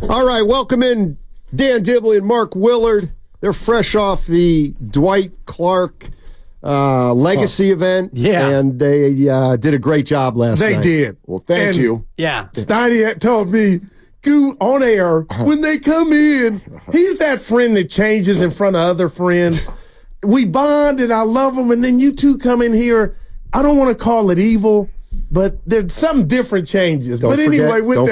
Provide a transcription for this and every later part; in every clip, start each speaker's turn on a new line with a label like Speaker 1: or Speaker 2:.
Speaker 1: All right, welcome in Dan Dibley and Mark Willard. They're fresh off the Dwight Clark Legacy event.
Speaker 2: Yeah.
Speaker 1: And they did a great job last night.
Speaker 3: They did.
Speaker 1: Well, thank you.
Speaker 2: Yeah.
Speaker 3: Steiny had told me, Goo, on air, when they come in, he's that friend that changes in front of other friends. We bond and I love him, and then you two come in here. I don't want to call it evil, but there's some different changes. Don't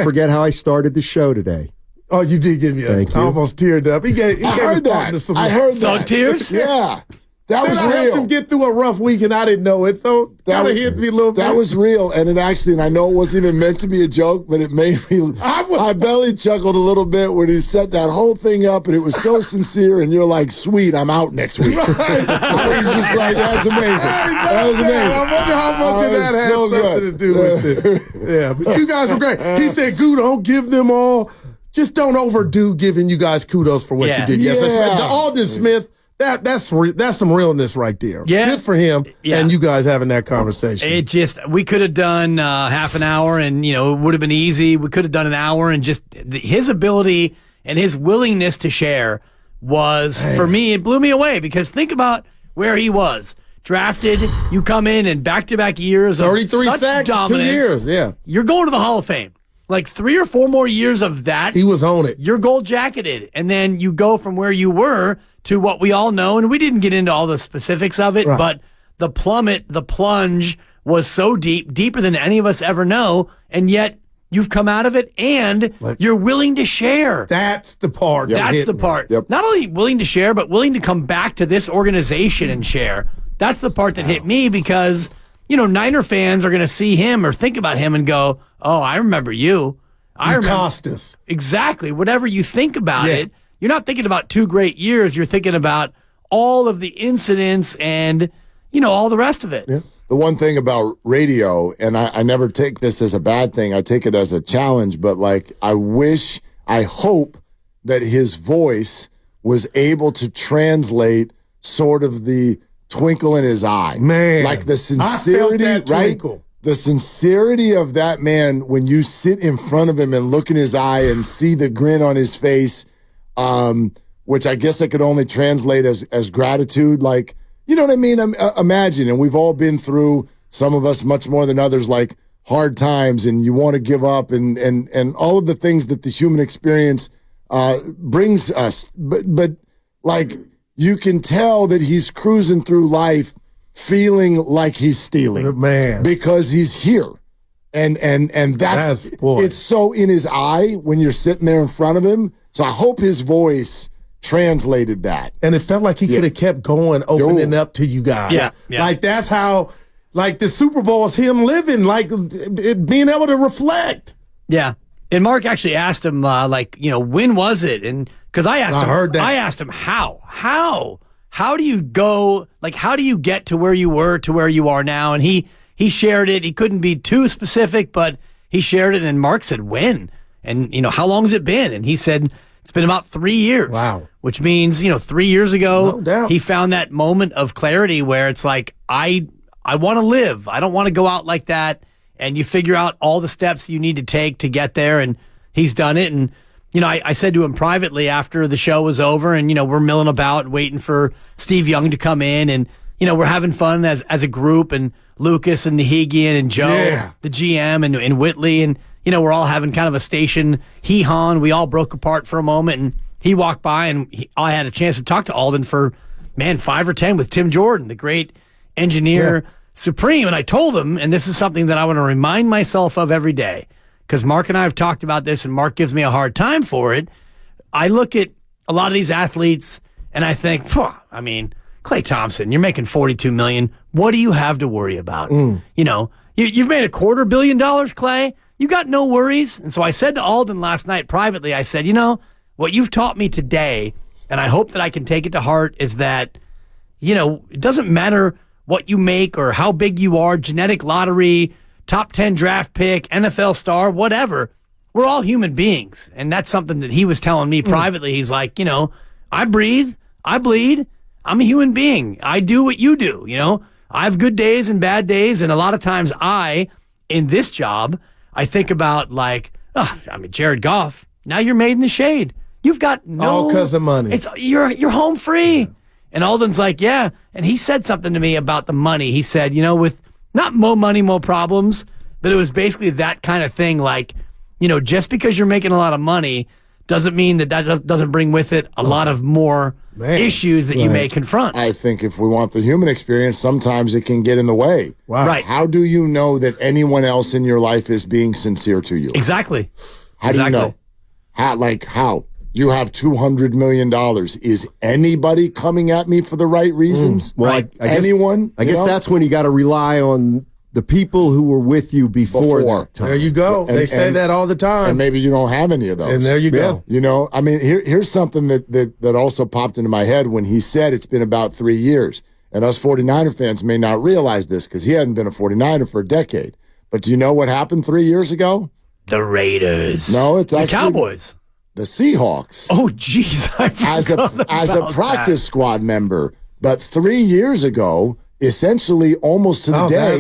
Speaker 1: forget how I started the show today.
Speaker 3: Oh, you did give me I almost teared up. He gave his partner some
Speaker 4: I heard that.
Speaker 2: Thug tears?
Speaker 4: Yeah. That was
Speaker 3: I
Speaker 4: real.
Speaker 3: helped him get through a rough week, and I didn't know it, so that hit me a little bit.
Speaker 4: That was real, and it actually, and I know it wasn't even meant to be a joke, but it made me, I belly chuckled a little bit when he set that whole thing up, and it was so sincere, and you're like, sweet, I'm out next week.
Speaker 3: Right.
Speaker 4: I was just like, that's amazing. That was amazing.
Speaker 3: I wonder how much of that had something to do with it. Yeah, but you guys were great. He said, Goo, don't give them all. Just don't overdo giving you guys kudos for what you did yesterday. Alden Smith, that's some realness right there.
Speaker 2: Yeah.
Speaker 3: Good for him and you guys having that conversation.
Speaker 2: We could have done half an hour and, it would have been easy. We could have done an hour, and just his ability and his willingness to share was, for me, it blew me away, because think about where he was. Drafted, you come in and back-to-back years of
Speaker 3: 33
Speaker 2: such
Speaker 3: sacks,
Speaker 2: dominance.
Speaker 3: 2 years, yeah.
Speaker 2: You're going to the Hall of Fame. Like 3 or 4 more years of that.
Speaker 3: He was on it.
Speaker 2: You're gold jacketed. And then you go from where you were to what we all know. And we didn't get into all the specifics of it, but the plunge was so deep, deeper than any of us ever know. And yet you've come out of it and you're willing to share.
Speaker 3: That's the part.
Speaker 2: That's the part.
Speaker 1: Yep.
Speaker 2: Not only willing to share, but willing to come back to this organization and share. That's the part that hit me, because Niner fans are going to see him or think about him and go, oh, I remember you. I remember
Speaker 3: Costas.
Speaker 2: Exactly. Whatever you think about it, you're not thinking about 2 great years. You're thinking about all of the incidents and, all the rest of it.
Speaker 4: Yeah. The one thing about radio, and I never take this as a bad thing, I take it as a challenge, but I hope that his voice was able to translate sort of the twinkle in his eye.
Speaker 3: Man.
Speaker 4: Like the sincerity,
Speaker 3: I felt that twinkle.
Speaker 4: The sincerity of that man when you sit in front of him and look in his eye and see the grin on his face, which I guess I could only translate as gratitude. Like, you know what I mean? Imagine, and we've all been through, some of us much more than others, like hard times, and you want to give up, and all of the things that the human experience brings us. But like, you can tell that he's cruising through life feeling like he's stealing,
Speaker 3: man,
Speaker 4: because he's here, and that's it's so in his eye when you're sitting there in front of him. So I hope his voice translated that,
Speaker 3: and it felt like he could have kept going, opening up to you guys.
Speaker 2: Yeah.
Speaker 3: Like that's how, like the Super Bowl is him living, like being able to reflect.
Speaker 2: Yeah, and Mark actually asked him, when was it? And because I asked him how do you go, how do you get to where you were to where you are now? And he shared it. He couldn't be too specific, but he shared it. And then Mark said, when? And, how long has it been? And he said, it's been about 3 years.
Speaker 3: Wow.
Speaker 2: Which means, 3 years ago,
Speaker 3: no doubt,
Speaker 2: he found that moment of clarity where it's like, I want to live. I don't want to go out like that. And you figure out all the steps you need to take to get there. And he's done it. And, I said to him privately after the show was over, and, we're milling about waiting for Steve Young to come in, and, we're having fun as a group, and Lucas and Nahigian and Joe, the GM, and Whitley, and, we're all having kind of a station hee-haw, and we all broke apart for a moment, and he walked by, and I had a chance to talk to Alden for, 5 or 10 with Tim Jordan, the great engineer supreme, and I told him, and this is something that I want to remind myself of every day, because Mark and I have talked about this, and Mark gives me a hard time for it. I look at a lot of these athletes, and I think, Klay Thompson, you're making $42 million. What do you have to worry about? You've made $250 million, Klay. You got no worries. And so I said to Alden last night privately, I said, what you've taught me today, and I hope that I can take it to heart, is that, it doesn't matter what you make or how big you are, genetic lottery, top 10 draft pick, NFL star, whatever. We're all human beings. And that's something that he was telling me privately. He's like, I breathe, I bleed, I'm a human being. I do what you do, I have good days and bad days. And a lot of times in this job, I think about Jared Goff, Now you're made in the shade. You've got no...
Speaker 3: All because of money.
Speaker 2: You're home free. Yeah. And Alden's like, yeah. And he said something to me about the money. He said, with not more money, more problems, but it was basically that kind of thing. Like, just because you're making a lot of money doesn't mean that doesn't bring with it a lot of more issues that you may confront.
Speaker 4: I think if we want the human experience, sometimes it can get in the way.
Speaker 3: Wow.
Speaker 2: Right.
Speaker 4: How do you know that anyone else in your life is being sincere to you?
Speaker 2: Exactly.
Speaker 4: How do you know? How? You have $200 million. Is anybody coming at me for the right reasons?
Speaker 1: Well,
Speaker 2: right.
Speaker 1: Anyone? I guess that's when you got to rely on the people who were with you before that time.
Speaker 3: There you go. They say that all the time.
Speaker 4: And maybe you don't have any of those.
Speaker 3: And there you go.
Speaker 4: I mean, here's something that also popped into my head when he said it's been about 3 years. And us 49er fans may not realize this because he hadn't been a 49er for a decade. But do you know what happened 3 years ago?
Speaker 2: The Raiders.
Speaker 4: No, it's actually...
Speaker 2: The Cowboys.
Speaker 4: The Seahawks.
Speaker 2: Oh, jeez.
Speaker 4: As a practice squad member. But 3 years ago... essentially almost to the day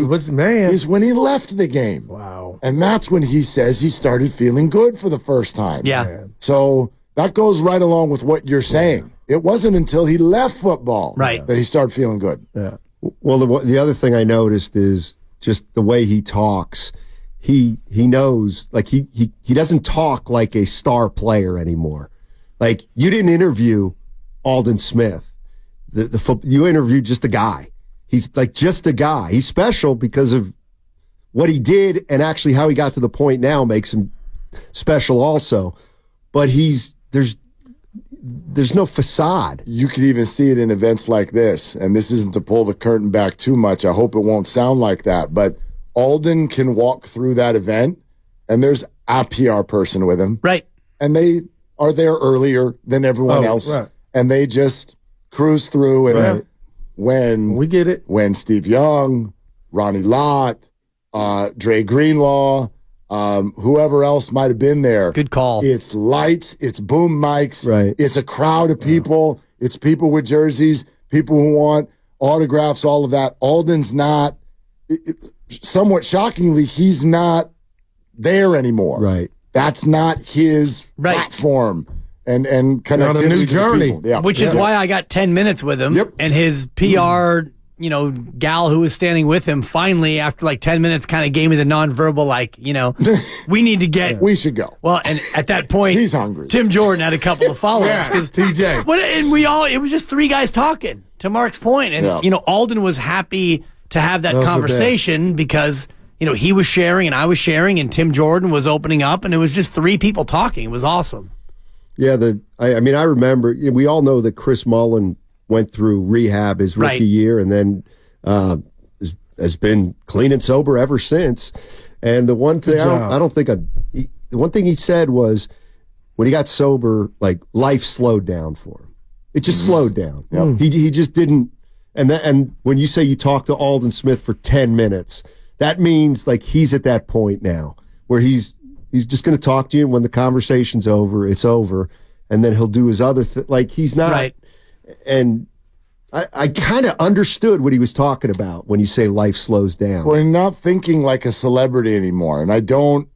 Speaker 4: is when he left the game.
Speaker 3: Wow.
Speaker 4: And that's when he says he started feeling good for the first time.
Speaker 2: Yeah.
Speaker 3: Man.
Speaker 4: So that goes right along with what you're saying. It wasn't until he left football that he started feeling good.
Speaker 3: Yeah.
Speaker 1: Well, the other thing I noticed is just the way he talks. He knows, like he doesn't talk like a star player anymore. Like, you didn't interview Alden Smith. You interviewed just a guy. He's like just a guy. He's special because of what he did, and actually how he got to the point now makes him special also. But there's no facade.
Speaker 4: You could even see it in events like this, and this isn't to pull the curtain back too much. I hope it won't sound like that, but Alden can walk through that event, and there's a PR person with him.
Speaker 2: Right.
Speaker 4: And they are there earlier than everyone else. Right. And they just cruise through, and when
Speaker 3: we get it,
Speaker 4: when Steve Young, Ronnie Lott, Dre Greenlaw, whoever else might have been there.
Speaker 2: Good call.
Speaker 4: It's lights, it's boom mics,
Speaker 1: right.
Speaker 4: It's a crowd of people, it's people with jerseys, people who want autographs, all of that. Alden's not, somewhat shockingly, he's not there anymore.
Speaker 1: Right.
Speaker 4: That's not his platform. And connectivity
Speaker 3: on a new journey.
Speaker 4: Yeah.
Speaker 2: Which is why I got 10 minutes with him.
Speaker 4: Yep.
Speaker 2: And his PR, gal who was standing with him finally, after like 10 minutes, kind of gave me the nonverbal, we need to get.
Speaker 4: We should go.
Speaker 2: Well, and at that point,
Speaker 4: he's hungry.
Speaker 2: Tim Jordan had a couple of follow-ups.
Speaker 3: TJ.
Speaker 2: And it was just three guys talking, to Mark's point. And, Alden was happy to have that conversation because, he was sharing and I was sharing and Tim Jordan was opening up and it was just three people talking. It was awesome.
Speaker 1: Yeah, I remember, we all know that Chris Mullen went through rehab his rookie year and then has been clean and sober ever since. And the one thing the one thing he said was when he got sober, like life slowed down for him. It just slowed down. Yep. He just didn't. And when you say you talked to Alden Smith for 10 minutes, that means like he's at that point now where he's just going to talk to you, and when the conversation's over, it's over, and then he'll do his other thing. Like, he's not. Right. And I kind of understood what he was talking about when you say life slows down.
Speaker 4: We're not thinking like a celebrity anymore, and I don't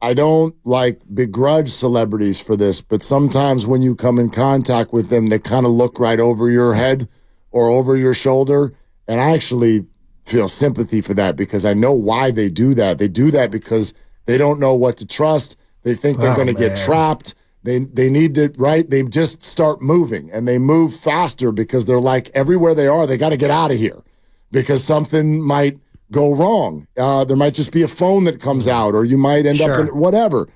Speaker 4: like begrudge celebrities for this, but sometimes when you come in contact with them, they kind of look right over your head or over your shoulder, and I actually feel sympathy for that because I know why they do that. They do that because they don't know what to trust. They think they're going to get trapped. They need to, they just start moving, and they move faster because they're like, everywhere they are, they got to get out of here because something might go wrong. There might just be a phone that comes out, or you might end up in whatever.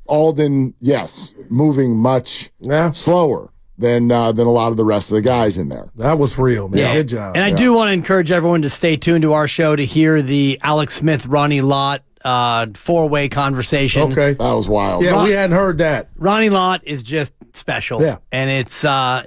Speaker 4: Alden, yes, moving much slower than a lot of the rest of the guys in there.
Speaker 3: That was real, man.
Speaker 2: Yeah.
Speaker 3: Good job.
Speaker 2: And I do want to encourage everyone to stay tuned to our show to hear the Alex Smith, Ronnie Lott four-way conversation.
Speaker 3: Okay.
Speaker 4: That was wild.
Speaker 3: Yeah, we hadn't heard that.
Speaker 2: Ronnie Lott is just special.
Speaker 3: Yeah.
Speaker 2: And it's, I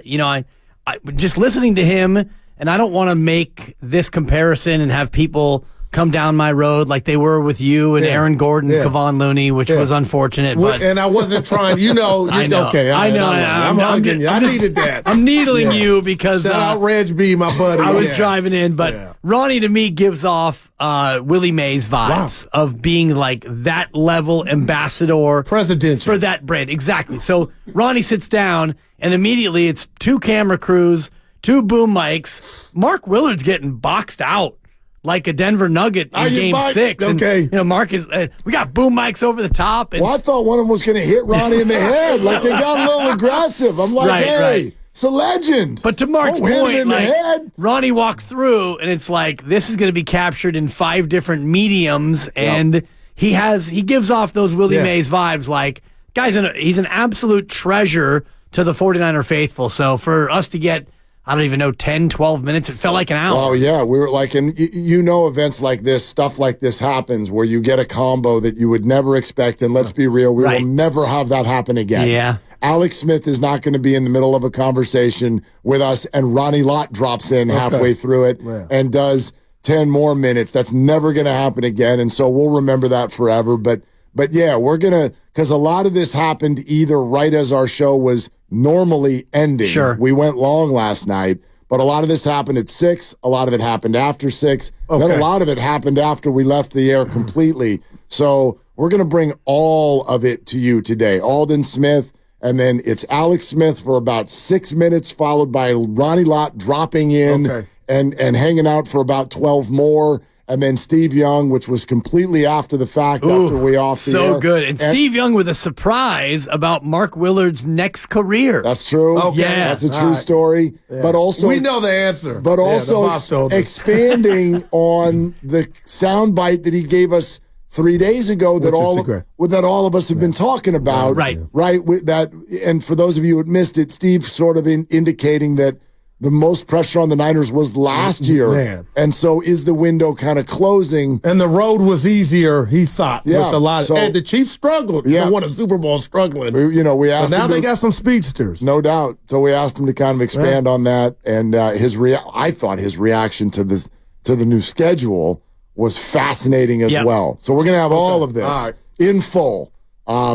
Speaker 2: just listening to him, and I don't want to make this comparison and have people come down my road like they were with you and Aaron Gordon, Kevon Looney, which was unfortunate. But
Speaker 3: and I wasn't trying,
Speaker 2: I know.
Speaker 3: Okay,
Speaker 2: I know.
Speaker 3: I'm hugging you. I needed that.
Speaker 2: I'm needling you because
Speaker 3: shout out Reg B, my buddy.
Speaker 2: I was driving in, but Ronnie to me gives off Willie Mays vibes of being like that level ambassador,
Speaker 3: presidential
Speaker 2: for that brand. Exactly. So Ronnie sits down, and immediately it's 2 camera crews, 2 boom mics. Mark Willard's getting boxed out like a Denver Nugget in Game 6.
Speaker 3: Okay.
Speaker 2: And, Mark is, we got boom mics over the top. And,
Speaker 4: well, I thought one of them was going to hit Ronnie in the head. Like, they got a little aggressive. I'm like, it's a legend.
Speaker 2: But to Mark's
Speaker 4: hit
Speaker 2: point,
Speaker 4: him in the head.
Speaker 2: Ronnie walks through, and it's like, this is going to be captured in 5 different mediums, and he gives off those Willie Mays vibes. Like, he's an absolute treasure to the 49er faithful. So for us to get, I don't even know, 10, 12 minutes. It felt like an hour.
Speaker 4: Oh, yeah. We were like, and events like this, stuff like this happens where you get a combo that you would never expect. And let's be real, we will never have that happen again.
Speaker 2: Yeah.
Speaker 4: Alex Smith is not going to be in the middle of a conversation with us, and Ronnie Lott drops in halfway through it and does 10 more minutes. That's never going to happen again. And so we'll remember that forever. But yeah, we're going to, because a lot of this happened either right as our show was normally ending.
Speaker 2: Sure.
Speaker 4: We went long last night, but a lot of this happened at 6. A lot of it happened after 6. Then a lot of it happened after we left the air completely. So we're going to bring all of it to you today. Alden Smith, and then it's Alex Smith for about 6 minutes, followed by Ronnie Lott dropping in and hanging out for about 12 more. And then Steve Young, which was completely after the fact after we off the air.
Speaker 2: So good. And Steve Young with a surprise about Mark Willard's next career.
Speaker 4: That's true.
Speaker 3: Okay.
Speaker 2: Yeah.
Speaker 4: That's a true story. Yeah. But also,
Speaker 3: we know the answer.
Speaker 4: But also expanding on the soundbite that he gave us 3 days ago that all of us have been talking about. Right. With that, and for those of you who had missed it, Steve sort of indicating that the most pressure on the Niners was last year.
Speaker 3: Man.
Speaker 4: And so is the window kind of closing?
Speaker 3: And the road was easier, he thought, with a lot. And the Chiefs struggled. They won a Super Bowl struggling.
Speaker 4: We asked him.
Speaker 3: Now they got some speedsters.
Speaker 4: No doubt. So we asked him to kind of expand on that. And I thought his reaction to the new schedule was fascinating as well. So we're going to have all of this in full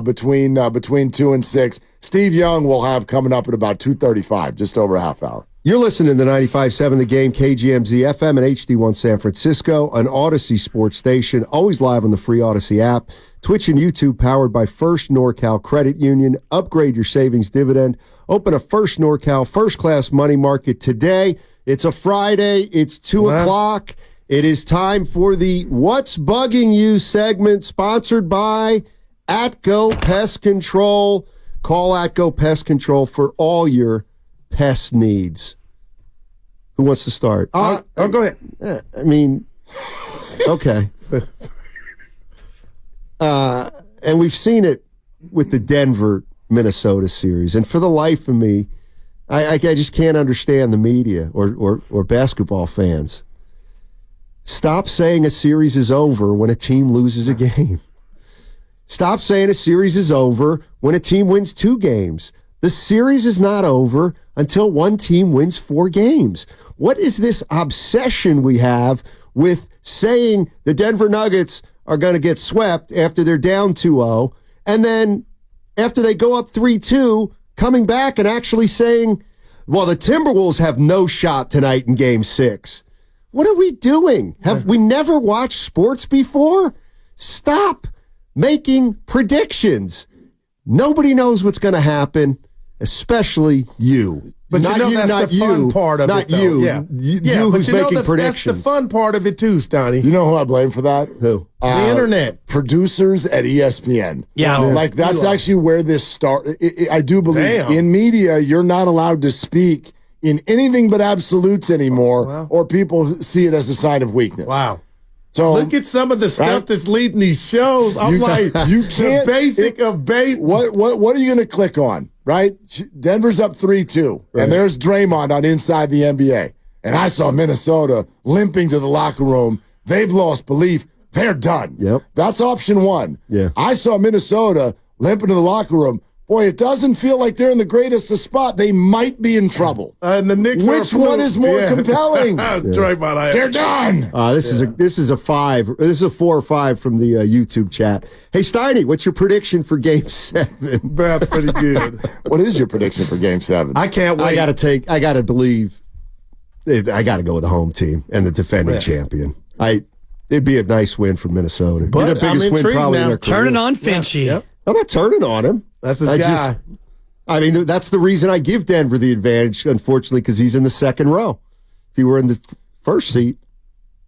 Speaker 4: between 2 and 6. Steve Young will have coming up at about 2:35, just over a half hour.
Speaker 1: You're listening to 95.7 The Game, KGMZ FM and HD1 San Francisco, an Odyssey sports station, always live on the free Odyssey app. Twitch and YouTube powered by First NorCal Credit Union. Upgrade your savings dividend. Open a First NorCal first-class money market today. It's a Friday. It's 2 o'clock. It is time for the What's Bugging You segment, sponsored by ATCO Pest Control. Call ATCO Pest Control for all your pest needs. Who wants to start?
Speaker 3: Go ahead.
Speaker 1: Okay. And we've seen it with the Denver-Minnesota series. And for the life of me, I just can't understand the media or basketball fans. Stop saying a series is over when a team loses a game. Stop saying a series is over when a team wins 2 games. The series is not over until one team wins 4 games. What is this obsession we have with saying the Denver Nuggets are going to get swept after they're down 2-0, and then after they go up 3-2, coming back and actually saying, well, the Timberwolves have no shot tonight in Game 6. What are we doing? Have we never watched sports before? Stop making predictions. Nobody knows what's going to happen, especially you.
Speaker 3: But
Speaker 1: not
Speaker 3: you know that's the fun part of
Speaker 1: not
Speaker 3: it, though.
Speaker 1: you.
Speaker 3: Yeah.
Speaker 1: You who's making predictions.
Speaker 3: That's the fun part of it, too, Steiny.
Speaker 4: You know who I blame for that?
Speaker 1: Who?
Speaker 3: The internet.
Speaker 4: Producers at ESPN.
Speaker 2: Yeah.
Speaker 4: Like, that's actually where this started. I do believe in media, you're not allowed to speak in anything but absolutes anymore, or people see it as a sign of weakness.
Speaker 3: Wow.
Speaker 4: So
Speaker 3: look at some of the stuff that's leading these shows. I'm you can't. Basic of base.
Speaker 4: What are you going to click on? Right? Denver's up 3-2, and there's Draymond on Inside the NBA. And I saw Minnesota limping to the locker room. They've lost belief. They're done.
Speaker 1: Yep.
Speaker 4: That's option 1.
Speaker 1: Yeah.
Speaker 4: I saw Minnesota limping to the locker room. boy, it doesn't feel like they're in the greatest of spot. They might be in trouble.
Speaker 3: And the Knicks
Speaker 4: Which one is more compelling? They're done.
Speaker 1: This is a 5. This is a 4 or 5 from the YouTube chat. Hey, Steiny, what's your prediction for Game 7?
Speaker 3: That's pretty good.
Speaker 4: What is your prediction for Game 7?
Speaker 3: I can't wait.
Speaker 1: I got to believe. I got to go with the home team and the defending champion. It'd be a nice win for Minnesota.
Speaker 3: But
Speaker 1: the biggest win probably in their career.
Speaker 2: Turning on Finchy.
Speaker 3: Yep.
Speaker 1: I'm not turning on him.
Speaker 3: That's his guy.
Speaker 1: That's the reason I give Denver the advantage, unfortunately, because he's in the second row. If he were in the first seat.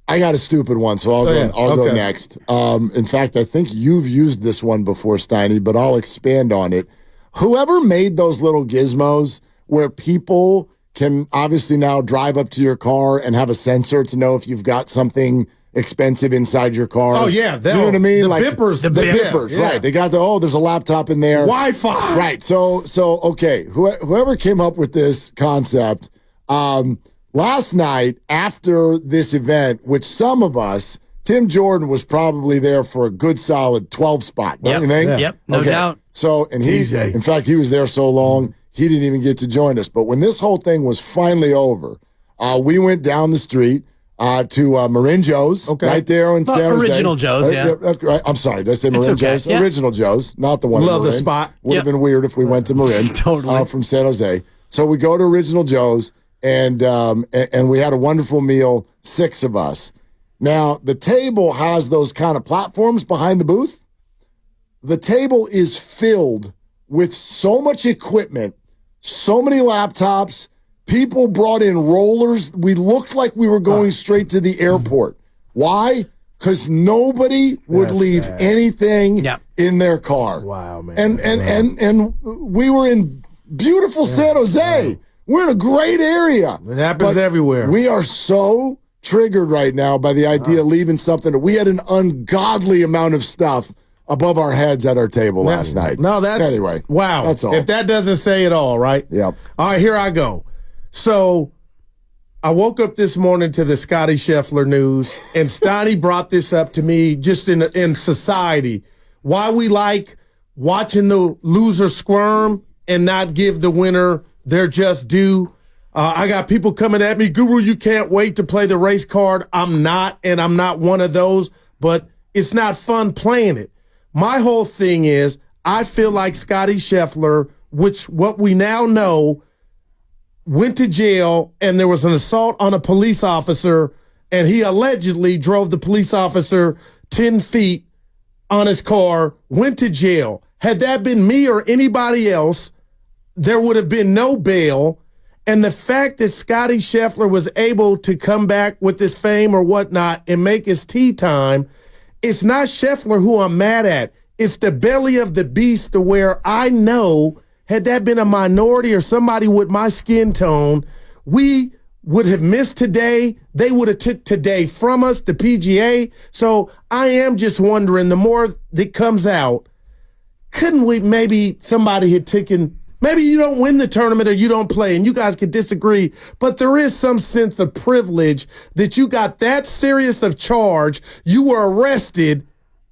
Speaker 4: I got a stupid one, so I'll go next. In fact, I think you've used this one before, Steiny, but I'll expand on it. Whoever made those little gizmos where people can obviously now drive up to your car and have a sensor to know if you've got something expensive inside your car.
Speaker 3: Oh, yeah.
Speaker 4: Do you know what I mean?
Speaker 3: The bippers.
Speaker 4: The bippers, right. They got there's a laptop in there.
Speaker 3: Wi-Fi.
Speaker 4: Right. So okay, whoever came up with this concept, last night after this event, which some of us, Tim Jordan was probably there for a good solid 12 spot, don't you think?
Speaker 2: Yep, no doubt.
Speaker 4: So, and in fact, he was there so long, he didn't even get to join us. But when this whole thing was finally over, we went down the street to Marin Joe's, right there in San Jose.
Speaker 2: Original Joe's,
Speaker 4: right. I'm sorry, did I say Marin Joe's? Yeah. Original Joe's, not the one in Marin.
Speaker 3: Love the spot.
Speaker 4: Would have been weird if we went to Marin from San Jose. So we go to Original Joe's, and we had a wonderful meal, 6 of us. Now, the table has those kind of platforms behind the booth. The table is filled with so much equipment, so many laptops. People brought in rollers. We looked like we were going straight to the airport. Why? Because nobody would leave anything in their car.
Speaker 3: Wow, man.
Speaker 4: And we were in beautiful San Jose. We're in a great area.
Speaker 3: It happens everywhere.
Speaker 4: We are so triggered right now by the idea of leaving something. We had an ungodly amount of stuff above our heads at our table last night.
Speaker 3: No,
Speaker 4: anyway.
Speaker 3: Wow.
Speaker 4: That's all.
Speaker 3: If that doesn't say it all, right?
Speaker 4: Yep.
Speaker 3: All right, here I go. So I woke up this morning to the Scottie Scheffler news, and Steiny brought this up to me just in society. Why we like watching the loser squirm and not give the winner their just due. I got people coming at me, Guru, you can't wait to play the race card. I'm not, and I'm not one of those, but it's not fun playing it. My whole thing is I feel like Scottie Scheffler, which what we now know, went to jail and there was an assault on a police officer and he allegedly drove the police officer 10 feet on his car, went to jail. Had that been me or anybody else, there would have been no bail. And the fact that Scottie Scheffler was able to come back with his fame or whatnot and make his tea time, it's not Scheffler who I'm mad at. It's the belly of the beast to where I know had that been a minority or somebody with my skin tone, we would have missed today. They would have took today from us, the PGA. So I am just wondering, the more that comes out, couldn't we maybe somebody had taken, maybe you don't win the tournament or you don't play, and you guys could disagree, but there is some sense of privilege that you got that serious of charge, you were arrested,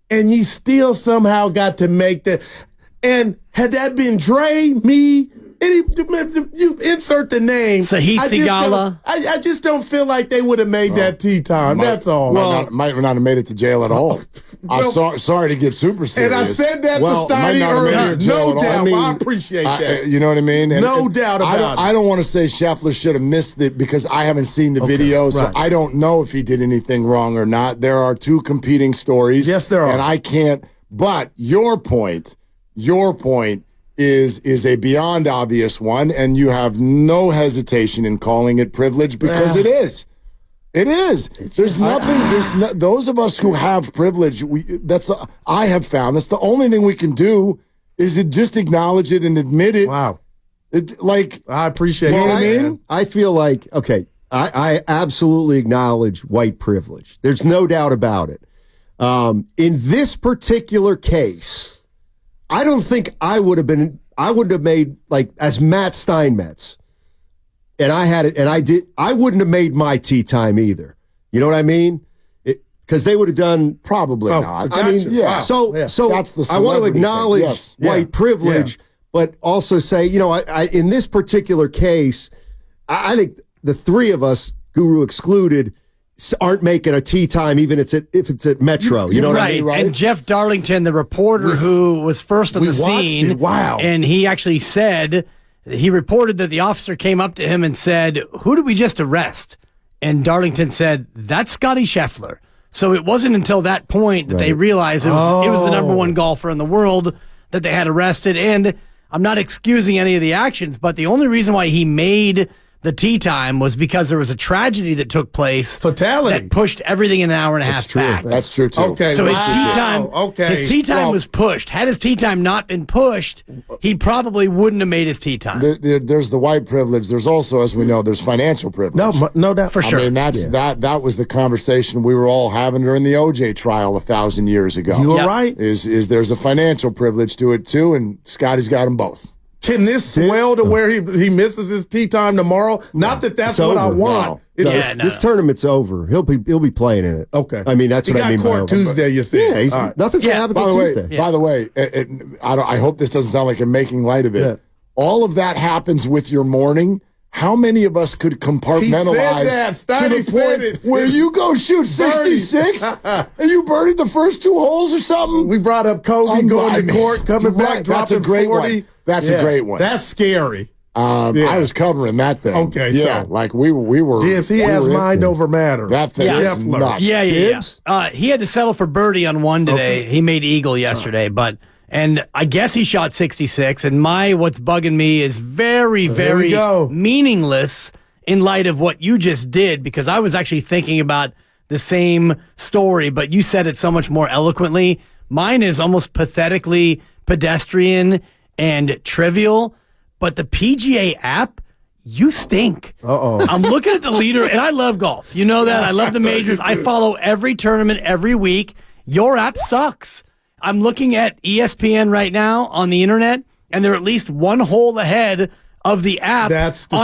Speaker 3: and you still somehow got to make the. And had that been Dre, me, you insert the name.
Speaker 2: Sahith Theegala.
Speaker 4: I
Speaker 3: just don't feel like they would have made that tea time. That's all.
Speaker 4: Might not have made it to jail at all. I'm sorry to get super serious.
Speaker 3: And I said that to Steiny earlier. No doubt. I appreciate that.
Speaker 4: You know what I mean?
Speaker 3: No doubt about it.
Speaker 4: I don't want to say Scheffler should have missed it because I haven't seen the video, so I don't know if he did anything wrong or not. There are two competing stories.
Speaker 3: Yes, there are.
Speaker 4: And I can't. But your point is a beyond obvious one, and you have no hesitation in calling it privilege because it is. It is. There's nothing. Those of us who have privilege, I have found that's the only thing we can do is just acknowledge it and admit it.
Speaker 3: Wow.
Speaker 4: I appreciate it.
Speaker 1: You
Speaker 4: know what I mean?
Speaker 1: I feel like, okay, I absolutely acknowledge white privilege. There's no doubt about it. In this particular case, I don't think I wouldn't have made, like, as Matt Steinmetz, and I had it, and I wouldn't have made my tea time either. You know what I mean? Because they would have done
Speaker 4: probably not.
Speaker 1: I mean,
Speaker 4: yeah.
Speaker 1: So
Speaker 4: that's the
Speaker 1: I want to acknowledge white privilege, but also say, in this particular case, I think the three of us, Guru excluded, aren't making a tee time, even if it's at Metro. You know what I mean?
Speaker 2: Right. And Jeff Darlington, the reporter who was first on the scene, and he actually said, he reported that the officer came up to him and said, "Who did we just arrest?" And Darlington said, "That's Scottie Scheffler." So it wasn't until that point that they realized it was the number one golfer in the world that they had arrested. And I'm not excusing any of the actions, but the only reason why he made the tee time was because there was a tragedy that took place.
Speaker 3: Fatality.
Speaker 2: That pushed everything an hour and a half back.
Speaker 4: That's true, too.
Speaker 3: Okay.
Speaker 2: So his tee time was pushed. Had his tee time not been pushed, he probably wouldn't have made his tee time.
Speaker 4: There's the white privilege. There's also, as we know, there's financial privilege.
Speaker 3: No doubt.
Speaker 2: For sure.
Speaker 4: I mean, that was the conversation we were all having during the OJ trial 1,000 years ago.
Speaker 3: You were right.
Speaker 4: Is there's a financial privilege to it, too, and Scotty's got them both.
Speaker 3: Can this swell to where he misses his tee time tomorrow? Not that that's what I want.
Speaker 1: This tournament's over. He'll be playing in it.
Speaker 3: Okay.
Speaker 1: I mean, that's what I mean.
Speaker 3: He got court Tuesday, you said.
Speaker 1: Yeah, nothing's going to happen until Tuesday.
Speaker 4: By the way, I hope this doesn't sound like I'm making light of it. Yeah. All of that happens with your morning. How many of us could compartmentalize to the point where you go shoot 66 and you birdied the first 2 holes or something?
Speaker 3: We brought up Kobe going to court, coming back, dropping 40.
Speaker 4: That's a great one.
Speaker 3: That's scary.
Speaker 4: I was covering that thing.
Speaker 3: Okay, so
Speaker 4: like we were.
Speaker 3: Dibs, he has mind over matter.
Speaker 4: That thing is nuts.
Speaker 2: Yeah.
Speaker 4: Dibs?
Speaker 2: He had to settle for birdie on one today. Okay. He made eagle yesterday, and I guess he shot 66. And what's bugging me is very, very meaningless in light of what you just did, because I was actually thinking about the same story, but you said it so much more eloquently. Mine is almost pathetically pedestrian and trivial, but the PGA app, you stink. I'm looking at the leader, and I love golf. You know that. I love the majors. I follow every tournament every week. Your app sucks. I'm looking at ESPN right now on the internet, and they're at least 1 hole ahead of the app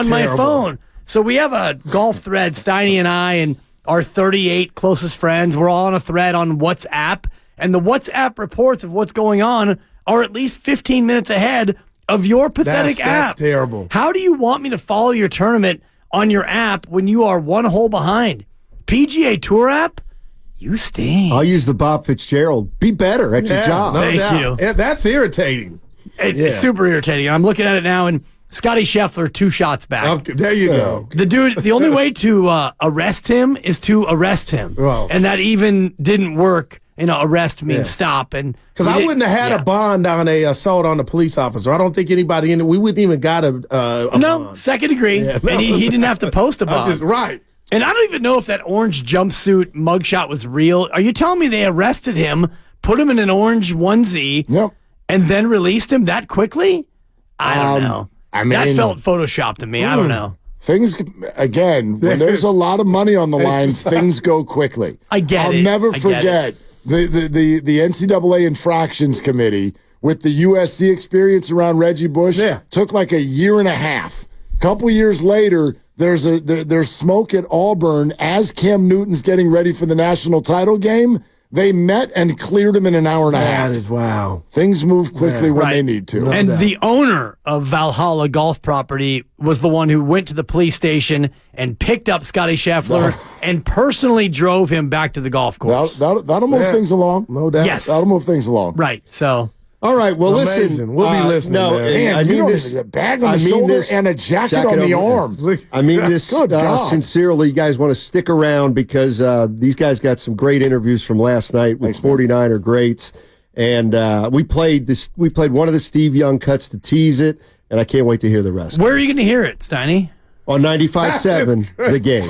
Speaker 2: my phone. So we have a golf thread, Steiny and I, and our 38 closest friends. We're all on a thread on WhatsApp, and the WhatsApp reports of what's going on are at least 15 minutes ahead of your pathetic app.
Speaker 3: That's terrible.
Speaker 2: How do you want me to follow your tournament on your app when you are 1 hole behind? PGA Tour app? You stink.
Speaker 1: I'll use the Bob Fitzgerald. Be better at your job.
Speaker 3: No
Speaker 2: Thank
Speaker 3: doubt.
Speaker 2: you.
Speaker 3: That's irritating.
Speaker 2: It's super irritating. I'm looking at it now, and Scottie Scheffler 2 shots back.
Speaker 3: Okay, there you go.
Speaker 2: The dude, the only way to arrest him is to arrest him. And that even didn't work. Arrest means stop.
Speaker 3: Because I wouldn't have had a bond on a assault on a police officer. I don't think anybody in it, we wouldn't even got a bond.
Speaker 2: Second degree. Yeah, and he didn't have to post a bond.
Speaker 3: Right.
Speaker 2: And I don't even know if that orange jumpsuit mugshot was real. Are you telling me they arrested him, put him in an orange onesie, and then released him that quickly? I don't know. That felt photoshopped to me. I don't know.
Speaker 4: Things, again, when there's a lot of money on the line, things go quickly.
Speaker 2: I get it.
Speaker 4: I'll never forget the NCAA Infractions Committee with the USC experience around Reggie Bush. Took like a year and a half. A couple years later, there's smoke at Auburn as Cam Newton's getting ready for the national title game. They met and cleared him in an hour and a half.
Speaker 3: That is wow.
Speaker 4: Things move quickly when they need to.
Speaker 2: And the owner of Valhalla Golf Property was the one who went to the police station and picked up Scottie Scheffler and personally drove him back to the golf course.
Speaker 4: That'll move things along.
Speaker 3: No doubt.
Speaker 2: Yes.
Speaker 4: That'll move things along.
Speaker 2: Right. So.
Speaker 1: All right. Well,
Speaker 3: amazing.
Speaker 1: Listen.
Speaker 3: We'll be listening.
Speaker 4: I mean this. A bag on the shoulder and a jacket on the arm.
Speaker 1: I mean this sincerely. You guys want to stick around because these guys got some great interviews from last night with 49er greats, and we played one of the Steve Young cuts to tease it, and I can't wait to hear the rest.
Speaker 2: Where are you going to hear it, Steiny?
Speaker 1: On 95.7, The Game.